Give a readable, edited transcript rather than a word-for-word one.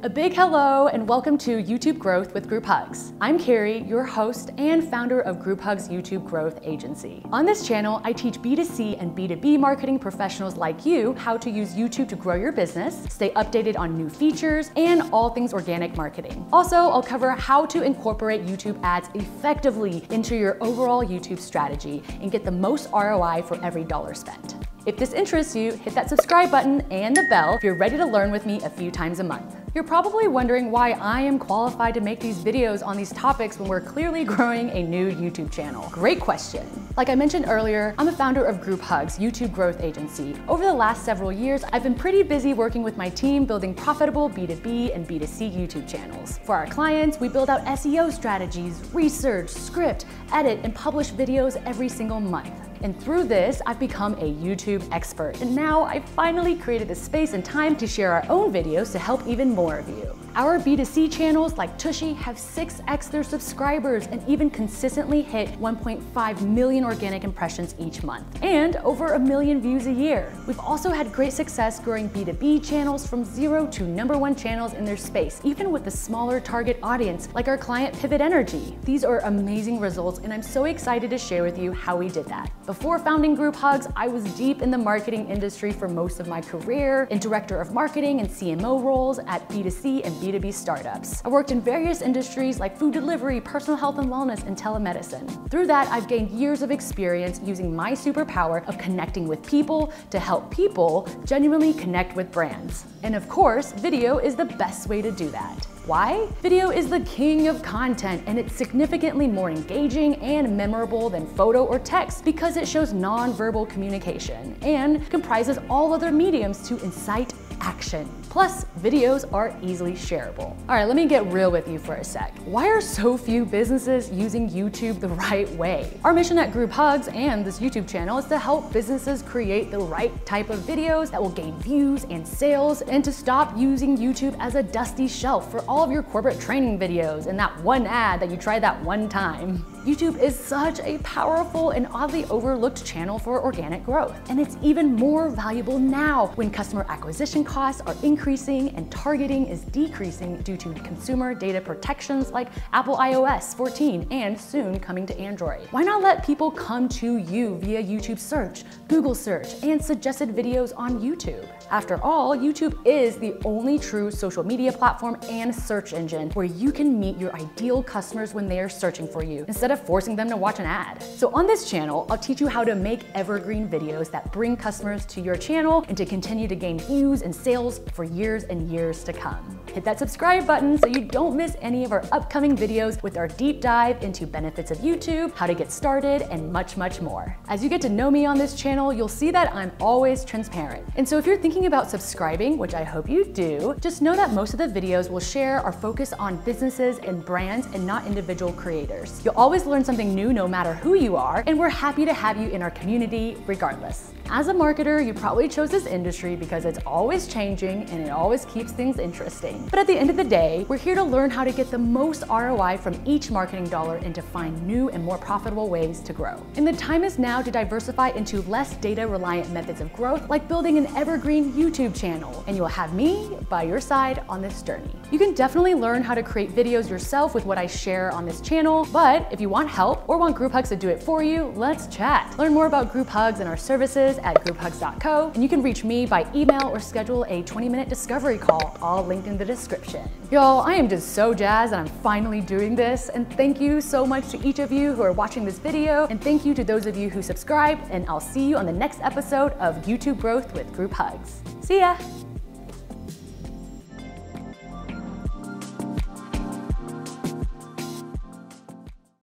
A big hello and welcome to YouTube Growth with Group Hugs. I'm Carrie, your host and founder of Group Hugs YouTube Growth Agency. On this channel, I teach B2C and B2B marketing professionals like you how to use YouTube to grow your business, stay updated on new features, and all things organic marketing. Also, I'll cover how to incorporate YouTube ads effectively into your overall YouTube strategy and get the most ROI for every dollar spent. If this interests you, hit that subscribe button and the bell if you're ready to learn with me a few times a month. You're probably wondering why I am qualified to make these videos on these topics when we're clearly growing a new YouTube channel. Great question. Like I mentioned earlier, I'm a founder of Group Hugs YouTube Growth Agency. Over the last several years, I've been pretty busy working with my team building profitable B2B and B2C YouTube channels. For our clients, we build out SEO strategies, research, script, edit, and publish videos every single month. And through this, I've become a YouTube expert. And now I've finally created the space and time to share our own videos to help even more of you. Our B2C channels like Tushy have 6x their subscribers and even consistently hit 1.5 million organic impressions each month and over 1 million views a year. We've also had great success growing B2B channels from 0 to #1 channels in their space, even with a smaller target audience like our client Pivot Energy. These are amazing results and I'm so excited to share with you how we did that. Before founding Group Hugs, I was deep in the marketing industry for most of my career in director of marketing and CMO roles at B2C and B2B startups. I worked in various industries like food delivery, personal health and wellness, and telemedicine. Through that, I've gained years of experience using my superpower of connecting with people to help people genuinely connect with brands. And of course, video is the best way to do that. Why? Video is the king of content and it's significantly more engaging and memorable than photo or text because it shows non-verbal communication and comprises all other mediums to incite action. Plus, videos are easily shareable. All right, let me get real with you for a sec. Why are so few businesses using YouTube the right way? Our mission at Group Hugs and this YouTube channel is to help businesses create the right type of videos that will gain views and sales and to stop using YouTube as a dusty shelf for all of your corporate training videos and that one ad that you tried that one time. YouTube is such a powerful and oddly overlooked channel for organic growth. And it's even more valuable now when customer acquisition costs are increasing and targeting is decreasing due to consumer data protections like Apple iOS 14 and soon coming to Android. Why not let people come to you via YouTube search, Google search, and suggested videos on YouTube? After all, YouTube is the only true social media platform and search engine where you can meet your ideal customers when they are searching for you instead of forcing them to watch an ad. So on this channel, I'll teach you how to make evergreen videos that bring customers to your channel and to continue to gain views and sales for years and years to come. Hit that subscribe button so you don't miss any of our upcoming videos with our deep dive into benefits of YouTube, how to get started, and much, much more. As you get to know me on this channel, you'll see that I'm always transparent. And so if you're thinking about subscribing, which I hope you do, just know that most of the videos we'll share are focused on businesses and brands and not individual creators. You'll always learn something new no matter who you are, and we're happy to have you in our community regardless. As a marketer, you probably chose this industry because it's always changing and it always keeps things interesting. But at the end of the day, we're here to learn how to get the most ROI from each marketing dollar and to find new and more profitable ways to grow. And the time is now to diversify into less data-reliant methods of growth, like building an evergreen YouTube channel. And you'll have me by your side on this journey. You can definitely learn how to create videos yourself with what I share on this channel, but if you want help or want Group Hugs to do it for you, let's chat. Learn more about Group Hugs and our services at grouphugs.co, and you can reach me by email or schedule a 20-minute discovery call, all linked in the description. Y'all, I am just so jazzed that I'm finally doing this, and thank you so much to each of you who are watching this video, and thank you to those of you who subscribed, and I'll see you on the next episode of YouTube Growth with Group Hugs. See ya!